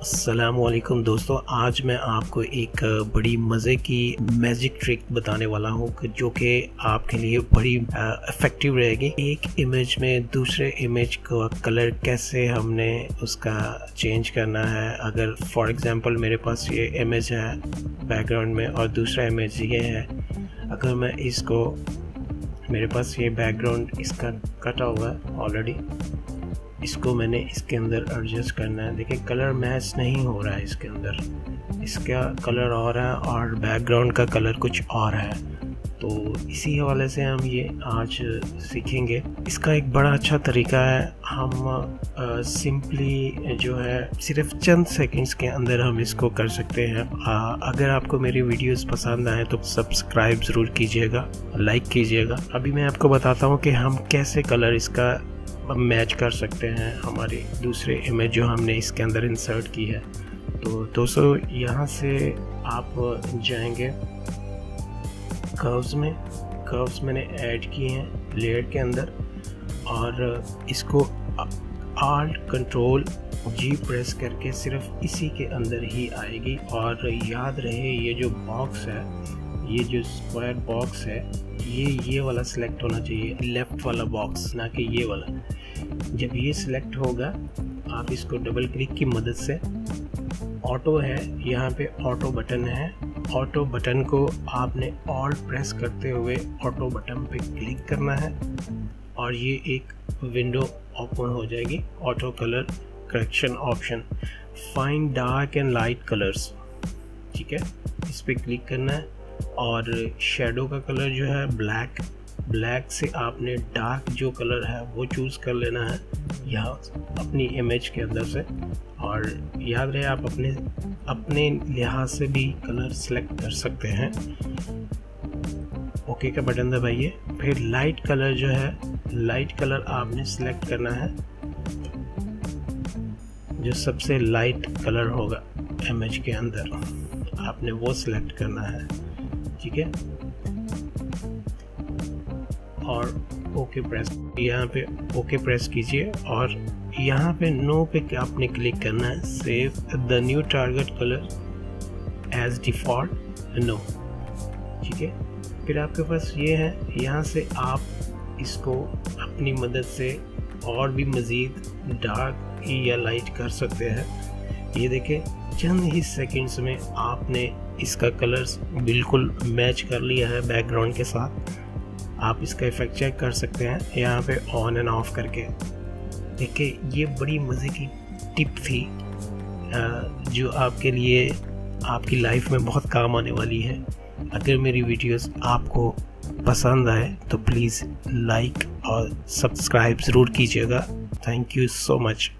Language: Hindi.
अस्सलामुअलैकुम दोस्तों, आज मैं आपको एक बड़ी मज़े की मैजिक ट्रिक बताने वाला हूँ जो कि आपके लिए बड़ी इफ़ेक्टिव रहेगी। एक इमेज में दूसरे इमेज का कलर कैसे हमने उसका चेंज करना है। अगर फॉर एग्ज़ाम्पल मेरे पास ये इमेज है बैकग्राउंड में और दूसरा इमेज ये है, अगर मैं इसको, मेरे पास ये बैकग्राउंड इसका कटा हुआ है ऑलरेडी, इसको मैंने इसके अंदर एडजस्ट करना है। देखिए कलर मैच नहीं हो रहा है, इसके अंदर इसका कलर और है और बैकग्राउंड का कलर कुछ और है। तो इसी हवाले से हम ये आज सीखेंगे। इसका एक बड़ा अच्छा तरीका है, हम सिंपली जो है सिर्फ चंद सेकंड्स के अंदर हम इसको कर सकते हैं। अगर आपको मेरी वीडियोस पसंद आए तो सब्सक्राइब ज़रूर कीजिएगा, लाइक कीजिएगा। अभी मैं आपको बताता हूँ कि हम कैसे कलर इसका मैच कर सकते हैं हमारी दूसरे इमेज जो हमने इसके अंदर इंसर्ट की है। तो दोस्तों यहाँ से आप जाएंगे कर्व्स में, कर्व्स मैंने ऐड किए हैं लेयर के अंदर और इसको Alt Ctrl G प्रेस करके सिर्फ इसी के अंदर ही आएगी। और याद रहे ये जो बॉक्स है, ये जो स्क्वायर बॉक्स है, ये वाला सिलेक्ट होना चाहिए, लेफ़्ट वाला बॉक्स, ना कि ये वाला। जब ये सिलेक्ट होगा आप इसको डबल क्लिक की मदद से, ऑटो है यहाँ पे, ऑटो बटन है, ऑटो बटन को आपने ऑल्ट प्रेस करते हुए ऑटो बटन पे क्लिक करना है और ये एक विंडो ओपन हो जाएगी। Auto colour correction option, find dark and light colours, ठीक है, इस पर क्लिक करना है और शेडो का कलर जो है ब्लैक, ब्लैक से आपने डार्क जो कलर है वो चूज़ कर लेना है यहाँ अपनी इमेज के अंदर से। और याद रहे आप अपने लिहाज से भी कलर सेलेक्ट कर सकते हैं। ओके का बटन दबाइए। फिर लाइट कलर जो है, लाइट कलर आपने सेलेक्ट करना है, जो सबसे लाइट कलर होगा इमेज के अंदर आपने वो सिलेक्ट करना है, ठीक है। और ओके प्रेस, यहाँ पे ओके प्रेस कीजिए और यहाँ पे नो पे आपने क्लिक करना है। Save the new target colour as default, no, ठीक है। फिर आपके पास ये है, यहाँ से आप इसको अपनी मदद से और भी मज़ीद डार्क या लाइट कर सकते हैं। ये देखें चंद ही सेकंड्स में आपने इसका कलर्स बिल्कुल मैच कर लिया है बैकग्राउंड के साथ। आप इसका इफेक्ट चेक कर सकते हैं यहाँ पे ऑन एंड ऑफ करके। देखिए ये बड़ी मज़े की टिप थी जो आपके लिए आपकी लाइफ में बहुत काम आने वाली है। अगर मेरी वीडियोस आपको पसंद आए तो प्लीज़ लाइक और सब्सक्राइब ज़रूर कीजिएगा। Thank you so much.